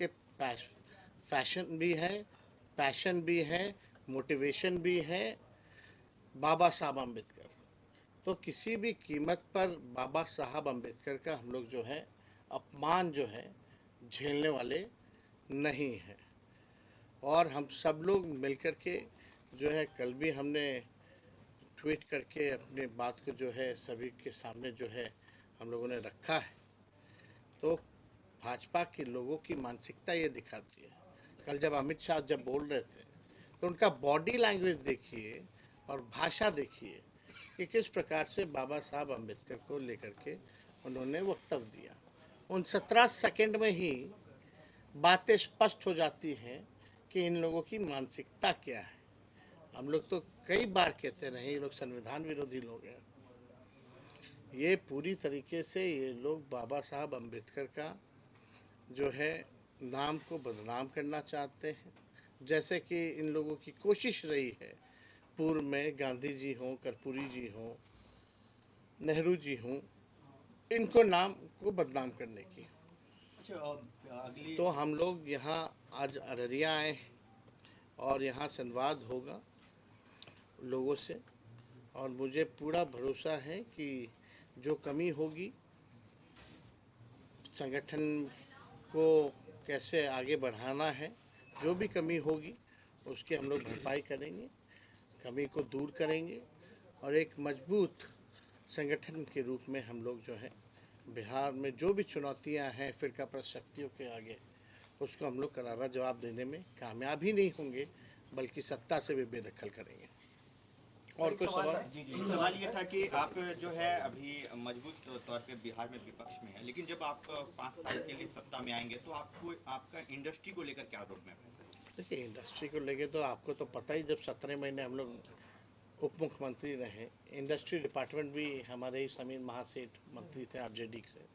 के फैशन भी है, पैशन भी है, मोटिवेशन भी है, बाबा साहब अम्बेडकर। तो किसी भी कीमत पर बाबा साहब अम्बेडकर का हम लोग जो है अपमान जो है झेलने वाले नहीं हैं। और हम सब लोग मिलकर के जो है कल भी हमने ट्वीट करके अपने बात को जो है सभी के सामने जो है हम लोगों ने रखा है। तो भाजपा के लोगों की मानसिकता ये दिखाती है। कल जब अमित शाह जब बोल रहे थे तो उनका बॉडी लैंग्वेज देखिए और भाषा देखिए कि किस प्रकार से बाबा साहब अम्बेडकर को लेकर के उन्होंने वक्तव्य दिया। उन 17 सेकंड में ही बातें स्पष्ट हो जाती हैं कि इन लोगों की मानसिकता क्या है। हम लोग तो कई बार कहते रहे ये लोग संविधान विरोधी लोग हैं। ये पूरी तरीके से ये लोग बाबा साहब अम्बेडकर का जो है नाम को बदनाम करना चाहते हैं। जैसे कि इन लोगों की कोशिश रही है पूर्व में, गांधी जी हों, कर्पूरी जी हों, नेहरू जी हों, इनको नाम को बदनाम करने की। अच्छा, अगली तो हम लोग यहाँ आज अररिया आए हैं और यहाँ संवाद होगा लोगों से। और मुझे पूरा भरोसा है कि जो कमी होगी संगठन को कैसे आगे बढ़ाना है, जो भी कमी होगी उसकी हम लोग भरपाई करेंगे, कमी को दूर करेंगे और एक मजबूत संगठन के रूप में हम लोग जो है बिहार में जो भी चुनौतियां हैं फिरका प्रस्त शक्तियों के आगे, उसको हम लोग करारा जवाब देने में कामयाब ही नहीं होंगे बल्कि सत्ता से भी बेदखल करेंगे। और कोई सवाल? जी जी, सवाल ये था कि आप जो है अभी मजबूत तौर पे बिहार में विपक्ष में है, लेकिन जब आप 5 साल के लिए सत्ता में आएंगे तो आपको आपका इंडस्ट्री को लेकर क्या रोड मैप है सर? देखिए, इंडस्ट्री को लेके तो आपको तो पता ही, जब 17 महीने हम लोग उप मुख्यमंत्री रहे, इंडस्ट्री डिपार्टमेंट भी हमारे ही समीर महासेठ मंत्री थे आरजेडी से।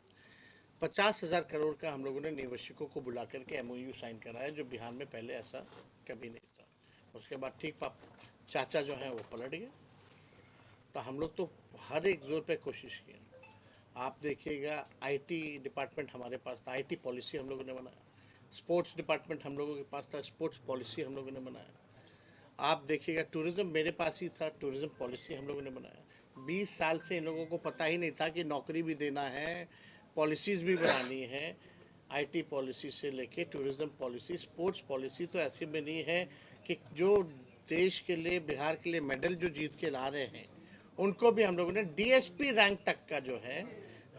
50,000 करोड़ का हम लोगों ने निवेशकों को बुला करके एमओयू साइन कराया, जो बिहार में पहले ऐसा कभी नहीं था। उसके बाद ठीक चाचा जो हैं वो पलट गए। तो हम लोग तो हर एक जोर पे कोशिश किए। आप देखिएगा, आईटी डिपार्टमेंट हमारे पास था, आईटी पॉलिसी हम लोगों ने बनाया। स्पोर्ट्स डिपार्टमेंट हम लोगों के पास था, स्पोर्ट्स पॉलिसी हम लोगों ने बनाया। आप देखिएगा, टूरिज़्म मेरे पास ही था, टूरिज़्म पॉलिसी हम लोगों ने बनाया। 20 साल से इन लोगों को पता ही नहीं था कि नौकरी भी देना है, पॉलिसीज़ भी बनानी है। आईटी पॉलिसी से लेके टूरिज़्म पॉलिसी, स्पोर्ट्स पॉलिसी तो ऐसी बनी है कि जो देश के लिए, बिहार के लिए मेडल जो जीत के ला रहे हैं, उनको भी हम लोगों ने डीएसपी रैंक तक का जो है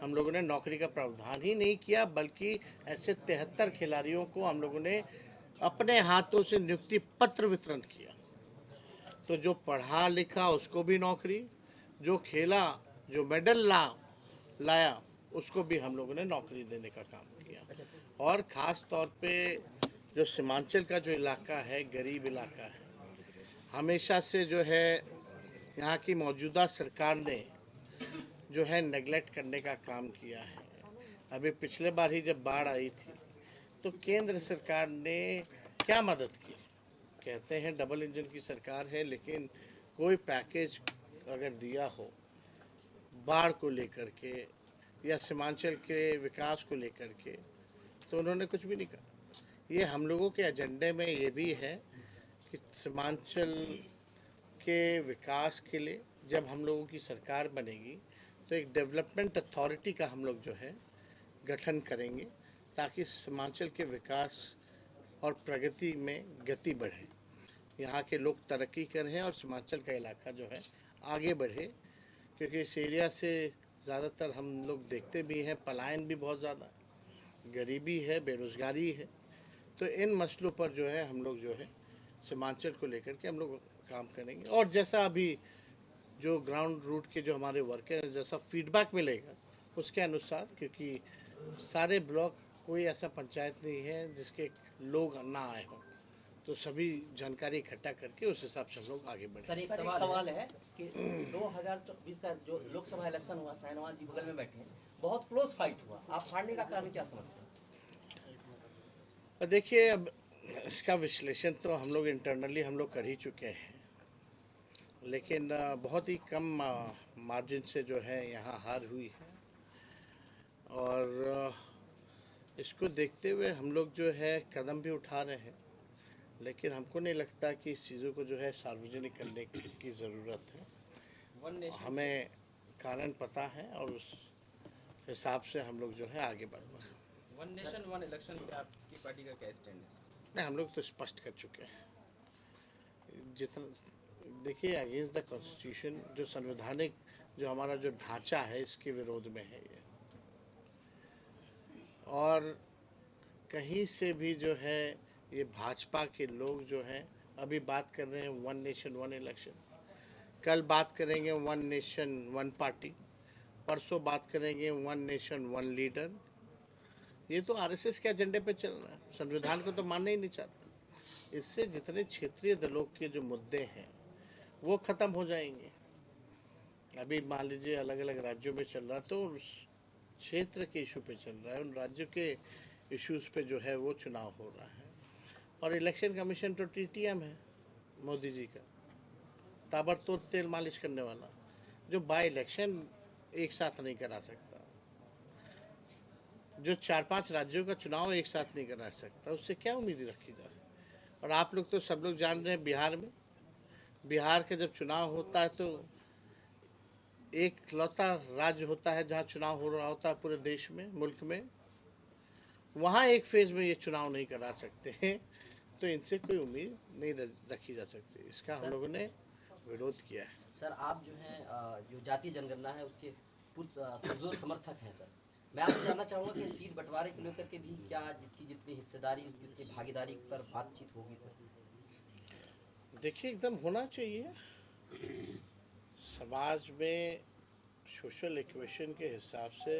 हम लोगों ने नौकरी का प्रावधान ही नहीं किया, बल्कि ऐसे 73 खिलाड़ियों को हम लोगों ने अपने हाथों से नियुक्ति पत्र वितरण किया। तो जो पढ़ा लिखा उसको भी नौकरी, जो खेला, जो मेडल लाया उसको भी हम लोगों ने नौकरी देने का काम किया। और ख़ास तौर पे जो सीमांचल का जो इलाका है, गरीब इलाका है, हमेशा से जो है यहाँ की मौजूदा सरकार ने जो है नेगलेक्ट करने का काम किया है। अभी पिछले बार ही जब बाढ़ आई थी तो केंद्र सरकार ने क्या मदद की? कहते हैं डबल इंजन की सरकार है, लेकिन कोई पैकेज अगर दिया हो बाढ़ को लेकर के या सीमांचल के विकास को लेकर के, तो उन्होंने कुछ भी नहीं कहा। ये हम लोगों के एजेंडे में ये भी है कि सीमांचल के विकास के लिए जब हम लोगों की सरकार बनेगी तो एक डेवलपमेंट अथॉरिटी का हम लोग जो है गठन करेंगे, ताकि सीमांचल के विकास और प्रगति में गति बढ़े, यहाँ के लोग तरक्की करें और सीमांचल का इलाका जो है आगे बढ़े। क्योंकि इस एरिया से ज़्यादातर हम लोग देखते भी हैं पलायन भी बहुत ज़्यादा है, गरीबी है, बेरोज़गारी है। तो इन मसलों पर जो है हम लोग जो है सीमांचल को लेकर के हम लोग काम करेंगे। और जैसा अभी जो ग्राउंड रूट के जो हमारे वर्कर हैं, जैसा फीडबैक मिलेगा उसके अनुसार, क्योंकि सारे ब्लॉक, कोई ऐसा पंचायत नहीं है जिसके लोग ना आए हों, तो सभी जानकारी इकट्ठा करके उस हिसाब से हम लोग आगे बढ़े। सर, एक सवाल है कि 2024 का जो लोकसभा इलेक्शन हुआ, शाहनवाज जी बगल में बैठे हैं, बहुत क्लोज फाइट हुआ, आप हारने का कारण क्या समझते हैं? देखिए, अब इसका विश्लेषण तो हम लोग इंटरनली हम लोग कर ही चुके हैं, लेकिन बहुत ही कम मार्जिन से जो है यहाँ हार हुई है। और इसको देखते हुए हम लोग जो है कदम भी उठा रहे हैं, लेकिन हमको नहीं लगता कि इस चीज़ों को जो है सार्वजनिक करने की ज़रूरत है। वन नेशन हमें कारण पता है और उस हिसाब से हम लोग जो है आगे बढ़ना है। वन नेशन वन इलेक्शन पे आपकी पार्टी का क्या स्टैंड है? नहीं, हम लोग तो स्पष्ट कर चुके हैं। जितना देखिए, अगेंस्ट द कॉन्स्टिट्यूशन, जो संवैधानिक जो हमारा जो ढांचा है, इसके विरोध में है ये। और कहीं से भी जो है ये भाजपा के लोग जो हैं अभी बात कर रहे हैं वन नेशन वन इलेक्शन, कल बात करेंगे वन नेशन वन पार्टी, परसों बात करेंगे वन नेशन वन लीडर। ये तो आरएसएस के एजेंडे पे चल रहा है, संविधान को तो मानना ही नहीं चाहता। इससे जितने क्षेत्रीय दलों के जो मुद्दे हैं वो ख़त्म हो जाएंगे। अभी मान लीजिए अलग अलग राज्यों में चल रहा है, तो उस क्षेत्र के इशू पे चल रहा है, उन राज्यों के इश्यूज़ पे जो है वो चुनाव हो रहा है। और इलेक्शन कमीशन तो टीटीएम है मोदी जी का, ताबड़तोड़ तेल मालिश करने वाला, जो बाय इलेक्शन एक साथ नहीं करा सकता, जो 4-5 राज्यों का चुनाव एक साथ नहीं करा सकता, उससे क्या उम्मीद रखी जाए। और आप लोग तो सब लोग जान रहे हैं, बिहार का जब चुनाव होता है तो एक लौता राज्य होता है जहाँ चुनाव हो रहा होता है पूरे देश में, मुल्क में, वहाँ एक फेज में ये चुनाव नहीं करा सकते हैं, तो इनसे कोई उम्मीद नहीं रखी जा सकती। इसका हम लोगों ने विरोध किया है। सर, आप जो हैं जो जातीय जनगणना है उसके पुरजोर समर्थक हैं सर। मैं आपसे जानना चाहूँगा कि सीट बंटवारे को लेकर के भी क्या जिसकी जितनी हिस्सेदारी उसकी जितनी भागीदारी पर बातचीत होगी सर? देखिए, एकदम होना चाहिए। समाज में सोशल इक्वेशन के हिसाब से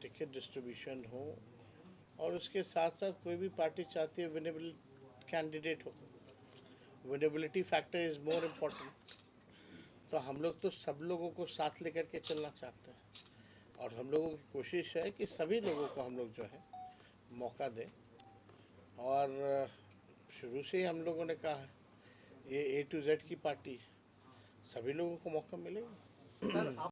टिकट डिस्ट्रीब्यूशन हो, और उसके साथ साथ कोई भी पार्टी चाहती है विनेबल कैंडिडेट हो। Winnability factor is more important. तो हम लोग तो सब लोगों को साथ लेकर के चलना चाहते हैं, और हम लोगों की कोशिश है कि सभी लोगों को हम लोग जो है मौका दें। और शुरू से ही हम लोगों ने कहा है ये A to Z की पार्टी है, सभी लोगों को मौका मिलेगा। सर, आप